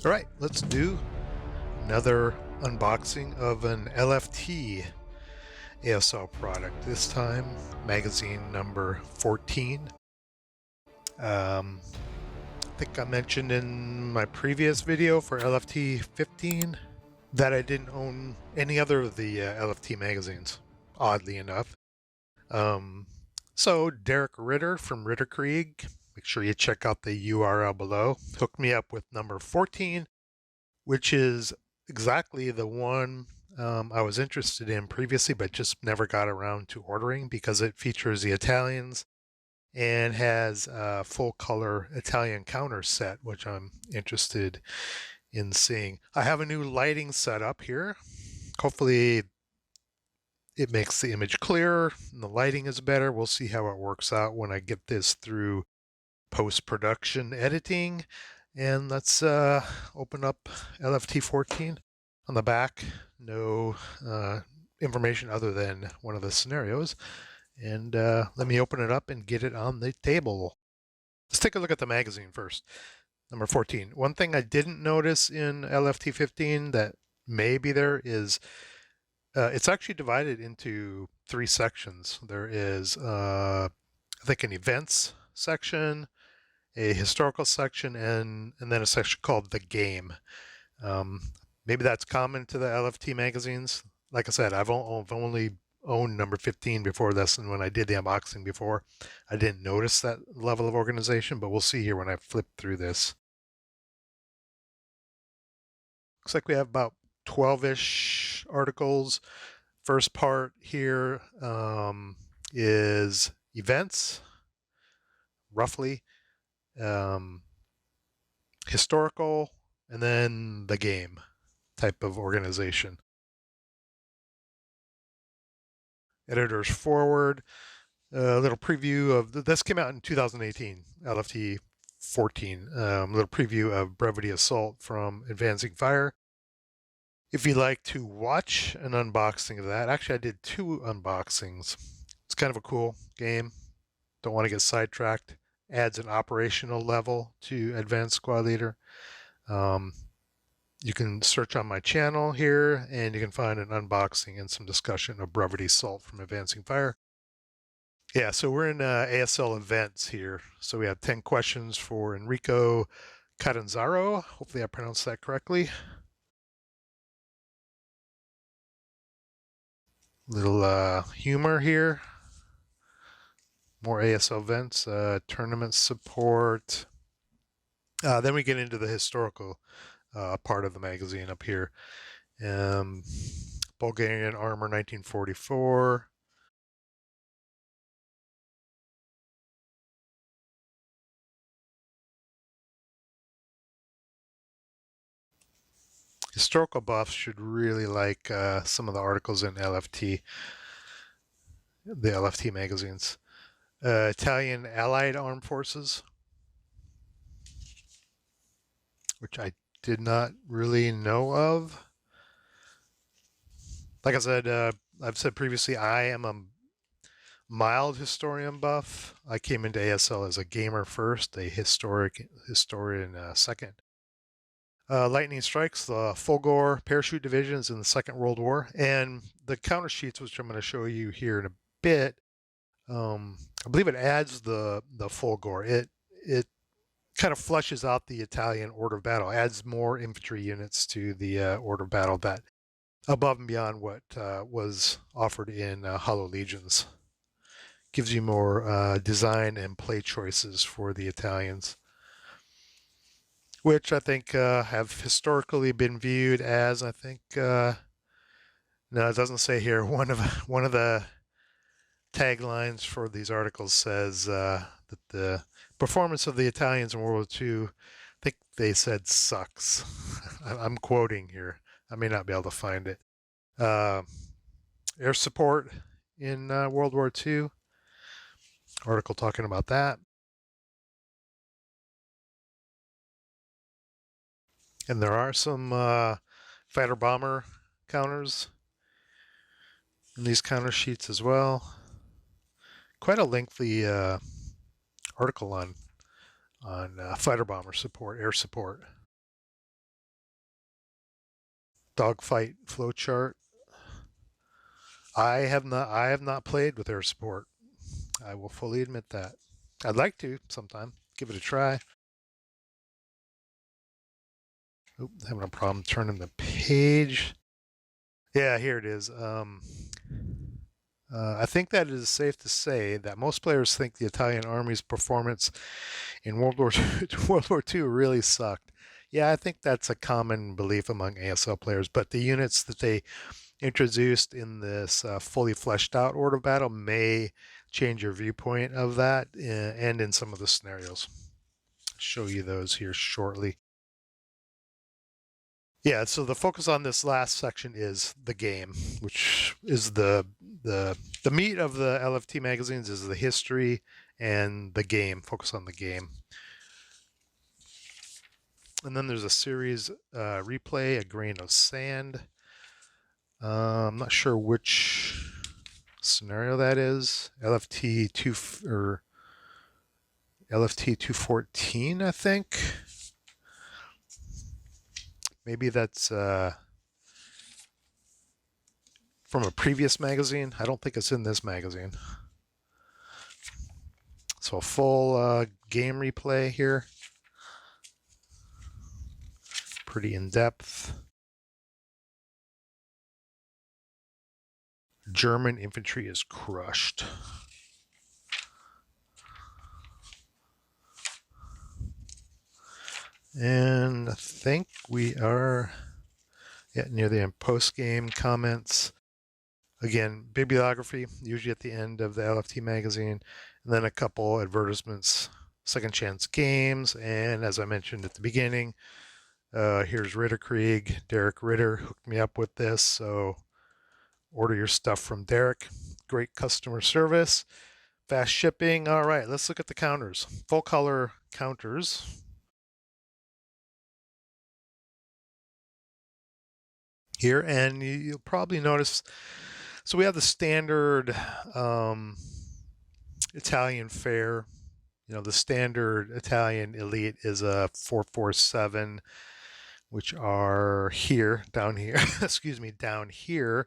All right, let's do another unboxing of an LFT ASL product. This time, magazine number 14. I think I mentioned in my previous video for LFT 15 that I didn't own any other of the LFT magazines, oddly enough. Um, so Derek Ritter from Ritter Krieg, make sure you check out the URL below, hooked me up with number 14, which is exactly the one I was interested in previously, but just never got around to ordering because it features the Italians and has a full color Italian counter set, which I'm interested in seeing. I have a new lighting setup here. Hopefully, it makes the image clearer and the lighting is better. We'll see how it works out when I get this through post-production editing. And let's open up LFT 14 on the back. No information other than one of the scenarios. And let me open it up and get it on the table. Let's take a look at the magazine first. Number 14. One thing I didn't notice in LFT 15 that may be there is it's actually divided into three sections. There is, I think, an events section, a historical section, and then a section called the game. Um, Maybe that's common to the LFT magazines. Like I said, I've only owned number 15 before this, and when I did the unboxing before, I didn't notice that level of organization, but we'll see here when I flip through this. Looks like we have about 12-ish articles. First part here is events, roughly, um, historical, and then the game type of organization. Editor's forward, a little preview of this came out in 2018, LFT 14. Little preview of Brevity Assault from Advancing Fire. If you'd like to watch an unboxing of that, actually, I did two unboxings. It's kind of a cool game. Don't want to get sidetracked. Adds an operational level to Advanced Squad Leader. You can search on my channel here and you can find an unboxing and some discussion of Brevity Assault from Advancing Fire. Yeah, so we're in ASL events here. So we have 10 questions for Enrico Catanzaro. Hopefully I pronounced that correctly. Little humor here. More ASL events, tournament support. Then we get into the historical part of the magazine up here. Bulgarian Armor 1944. Historical buffs should really like some of the articles in LFT, the LFT magazines. Italian Allied Armed Forces, which I did not really know of. Like I said, I've said previously, I am a mild historian buff. I came into ASL as a gamer first, a historian second. Lightning Strikes, the Fulgor parachute divisions in the Second World War, and the counter sheets, which I'm going to show you here in a bit. I believe it adds the Fulgor. It kind of flushes out the Italian order of battle, adds more infantry units to the order of battle that above and beyond what was offered in Hollow Legions. Gives you more design and play choices for the Italians, which I think have historically been viewed as, I think, no, it doesn't say here. One of the taglines for these articles says that the performance of the Italians in World War II, I think they said, sucks. I'm quoting here. I may not be able to find it. Uh, Air support in World War II. Article talking about that. And there are some fighter bomber counters in these counter sheets as well. Quite a lengthy article on fighter bomber support, air support. dogfight flowchart. I have not played with air support. I will fully admit that. I'd like to sometime. Give it a try. Oop, having a problem turning the page. Yeah, here it is. I think that it is safe to say that most players think the Italian army's performance in World War II, World War II really sucked. Yeah, I think that's a common belief among ASL players, but the units that they introduced in this fully fleshed out order of battle may change your viewpoint of that and in some of the scenarios. I'll show you those here shortly. Yeah, so the focus on this last section is the game, which is the meat of the LFT magazines is the history and the game. Focus on the game. And then there's a series replay, a grain of sand. I'm not sure which scenario that is. LFT 214, I think. Maybe that's from a previous magazine. I don't think it's in this magazine. So a full game replay here. Pretty in-depth. German infantry is crushed. And I think we are near the end. Post-game comments. Again, bibliography, usually at the end of the LFT magazine, and then a couple advertisements, second chance games, and as I mentioned at the beginning, here's Ritterkrieg. Derek Ritter hooked me up with this, so order your stuff from Derek. Great customer service, fast shipping. All right, let's look at the counters. Full color counters. Here, and you'll probably notice, so we have the standard Italian fare. You know, the standard Italian elite is a 447, which are here, down here, excuse me, down here.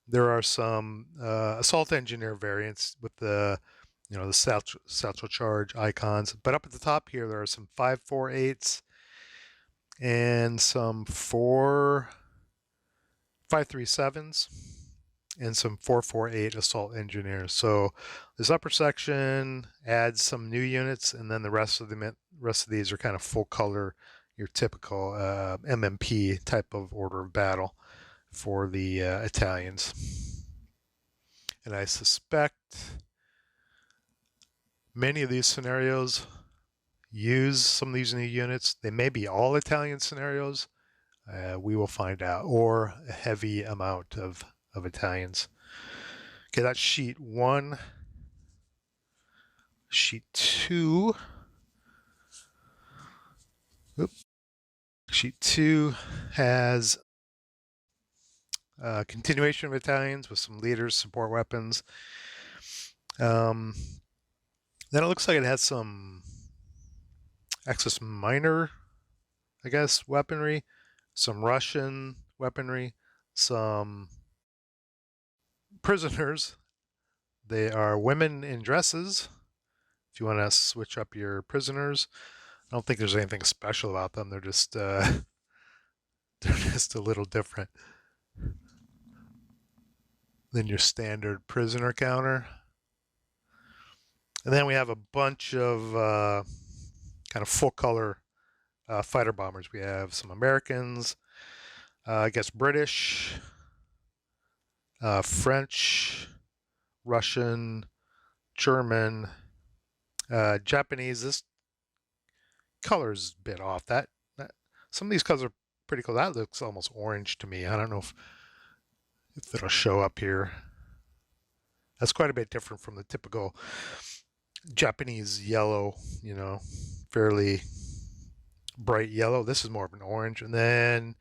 There are some assault engineer variants with the, you know, the satchel charge icons. But up at the top here, there are some 548s and some 537s and some 448 assault engineers. So this upper section adds some new units, and then the rest of these are kind of full color, your typical MMP type of order of battle for the Italians. And I suspect many of these scenarios use some of these new units. They may be all Italian scenarios. We will find out, or a heavy amount of Italians. Okay, that's sheet 1. Sheet 2. Oops. Sheet 2 has continuation of Italians with some leaders, support weapons. Then it looks like it has some Axis Minor, I guess, weaponry, some Russian weaponry, some prisoners. They are women in dresses. If you want to switch up your prisoners, I don't think there's anything special about them. They're just they're just a little different than your standard prisoner counter. And then we have a bunch of kind of full color fighter bombers. We have some Americans, I guess British, French, Russian, German, Japanese. This color's a bit off. That some of these colors are pretty cool. That looks almost orange to me. I don't know if it'll show up here. That's quite a bit different from the typical Japanese yellow, you know, fairly bright yellow. This is more of an orange. And then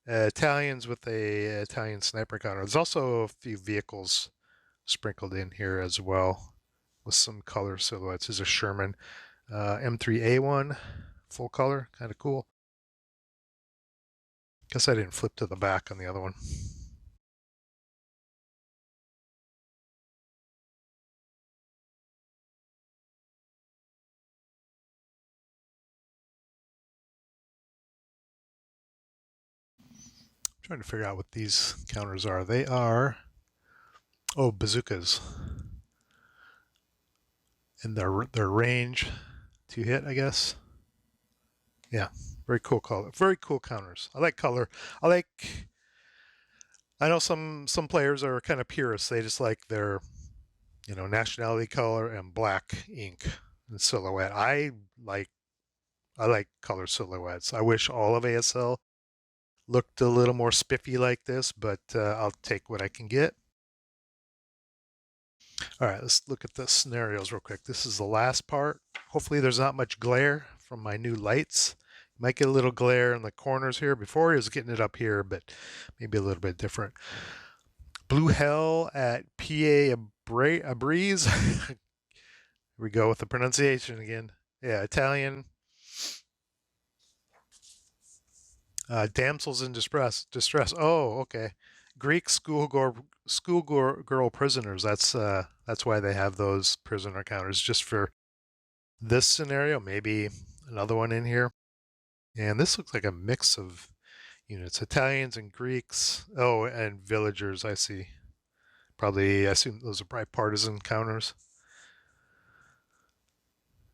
Italians with a Italian sniper counter. There's also a few vehicles sprinkled in here as well with some color silhouettes. This is a Sherman M3A1, full color, kind of cool. Guess I didn't flip to the back on the other one. I'm trying to figure out what these counters are. They are, oh, bazookas. And their range to hit, I guess. Yeah, very cool color. Very cool counters. I like color. I like. I know some players are kind of purists. They just like their, nationality color and black ink and silhouette. like I like color silhouettes. I wish all of ASL looked a little more spiffy like this, but I'll take what I can get. All right, let's look at the scenarios real quick. This is the last part. Hopefully there's not much glare from my new lights. You might get a little glare in the corners here. Before he was getting it up here, but maybe a little bit different. Blue Hell at PA a Breeze. Here we go with the pronunciation again. Yeah, Italian. Damsels in distress. Oh, okay. Greek schoolgirl prisoners. That's why they have those prisoner counters, just for this scenario. Maybe another one in here. And this looks like a mix of units: Italians and Greeks. Oh, and villagers. I see. Probably, I assume those are probably partisan counters.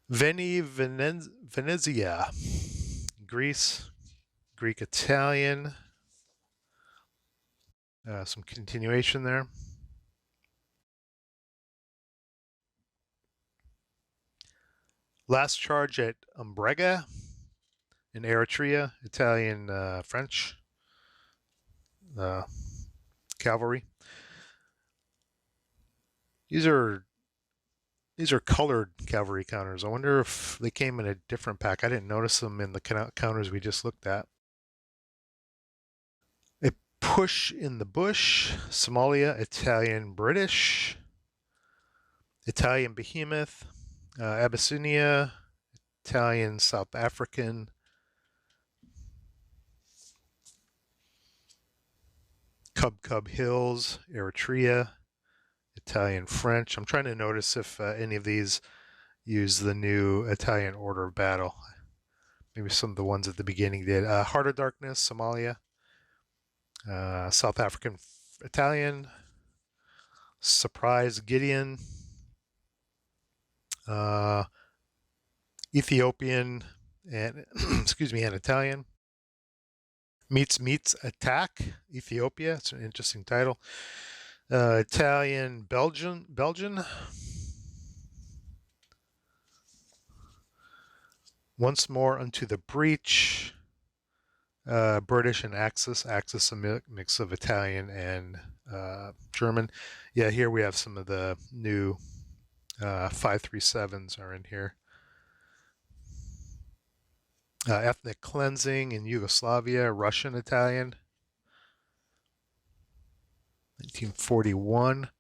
Venezia, Greece, Greek Italian. Some continuation there. Last charge at Umbrega in Eritrea, Italian, French cavalry. These are colored cavalry counters. I wonder if they came in a different pack. I didn't notice them in the counters we just looked at. A push in the bush, Somalia, Italian, British, Italian behemoth, Abyssinia, Italian, South African, Cub Hills, Eritrea, Italian, French. I'm trying to notice if any of these use the new Italian order of battle. Maybe some of the ones at the beginning did. Heart of Darkness, Somalia, South African Italian, Surprise Gideon, Ethiopian, and excuse me, and Italian. Meets Attack, Ethiopia. It's an interesting title. Italian, Belgian. Once more unto the breach. British and Axis. Axis, a mix of Italian and German. Yeah, here we have some of the new 537s are in here. Ethnic cleansing in Yugoslavia, Russian, Italian. 1941.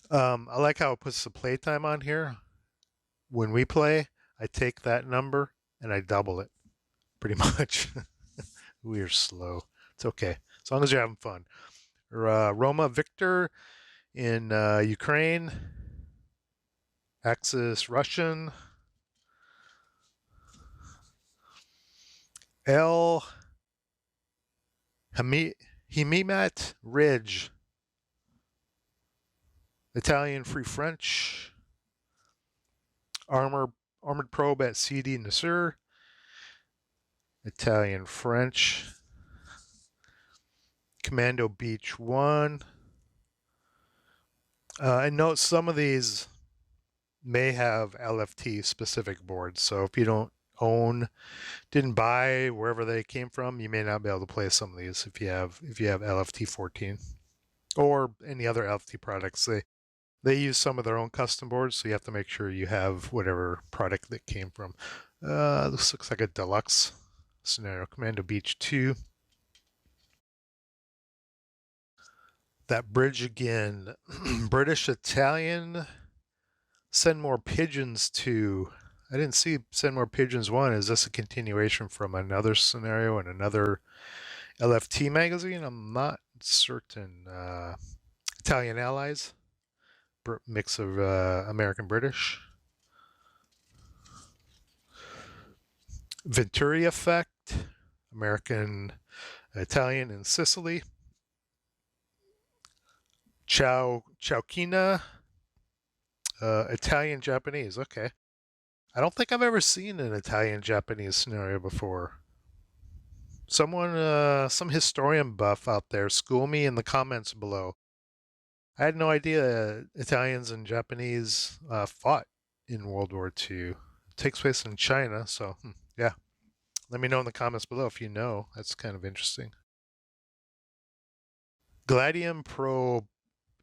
I like how it puts the playtime on here. When we play, I take that number and I double it, pretty much. We are slow. It's okay, as long as you're having fun. Roma Victor in Ukraine. Axis Russian. El Himimat Ridge. Italian Free French. Armored Probe at CD Nasser. Italian French. Commando Beach 1. I note some of these may have LFT specific boards, so if you didn't buy wherever they came from, you may not be able to play some of these if you have LFT 14 or any other LFT products. They use some of their own custom boards, so you have to make sure you have whatever product that came from. This looks like a deluxe scenario. Commando Beach 2. That bridge again. British Italian. Send More Pigeons 2. I didn't see Send More Pigeons 1. Is this a continuation from another scenario and another LFT magazine, I'm not certain. Italian Allies, mix of American British. Venturi Effect, American Italian in Sicily. Chowkina, Italian Japanese. Okay. I don't think I've ever seen an Italian Japanese scenario before. Someone, some historian buff out there, school me in the comments below. I had no idea Italians and Japanese fought in World War II. It takes place in China, so yeah. Let me know in the comments below if you know. That's kind of interesting. Gladium pro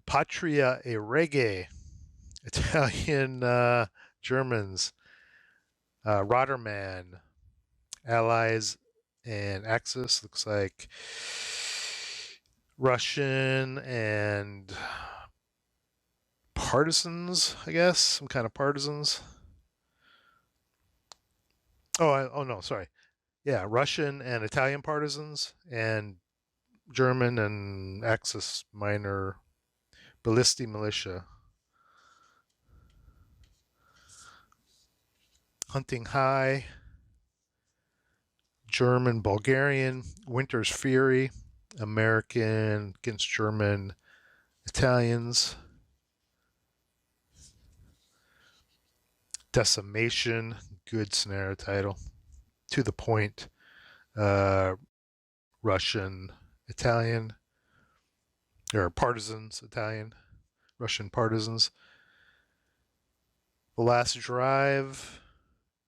patria e reggae. Italian Germans. Rotterdam. Allies and Axis. Looks like Russian and partisans, I guess. Some kind of partisans. Oh no, sorry. Yeah, Russian and Italian partisans, and German and Axis minor ballisti militia. Hunting High, German, Bulgarian, Winter's Fury, American against German, Italians. Decimation, good scenario title. To the point. Russian, Italian, or partisans, Italian, Russian partisans. The Last Drive,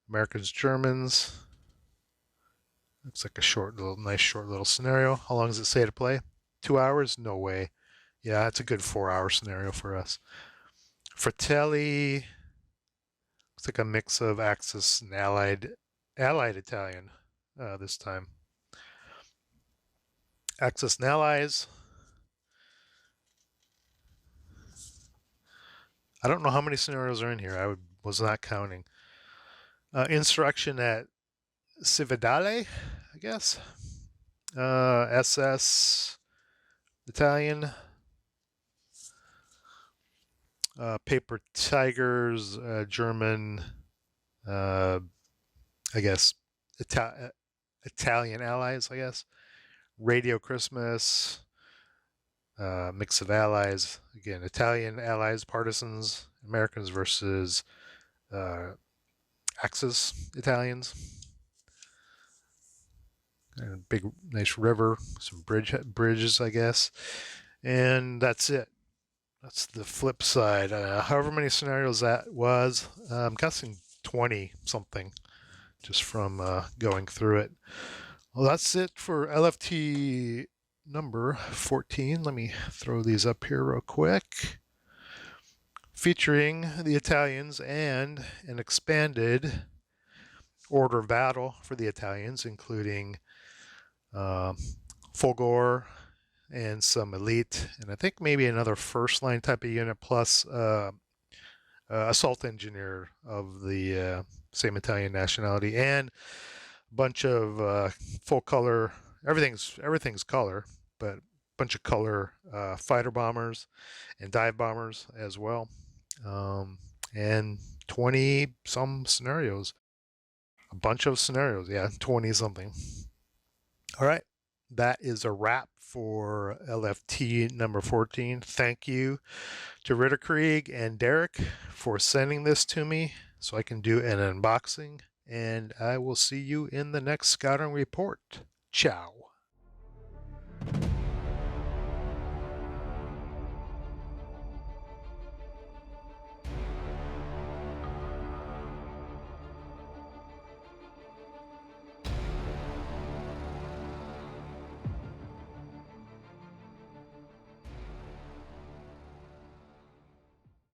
Americans, Germans. Looks like a nice short little scenario. How long does it say to play? 2 hours? No way. Yeah, it's a good 4-hour scenario for us. Fratelli. Looks like a mix of Axis and Allied Italian this time. Axis and Allies. I don't know how many scenarios are in here. Was not counting. Insurrection at Cividale, I guess. SS Italian. Paper Tigers, German, I guess, Italian allies, I guess. Radio Christmas, mix of allies. Again, Italian allies, partisans, Americans versus Axis Italians. And a big, nice river, some bridges, I guess. And that's it. That's the flip side. However many scenarios that was, I'm guessing 20 something just from going through it. Well, that's it for LFT number 14. Let me throw these up here real quick. Featuring the Italians and an expanded order of battle for the Italians, including Fulgor and some elite, and I think maybe another first line type of unit, plus assault engineer of the same Italian nationality, and a bunch of full color. Everything's color, but a bunch of color fighter bombers and dive bombers as well, and 20 some scenarios. A bunch of scenarios, yeah, 20 something. All right, that is a wrap for LFT number 14. Thank you to Ritterkrieg and Derek for sending this to me so I can do an unboxing, and I will see you in the next scouting report. Ciao.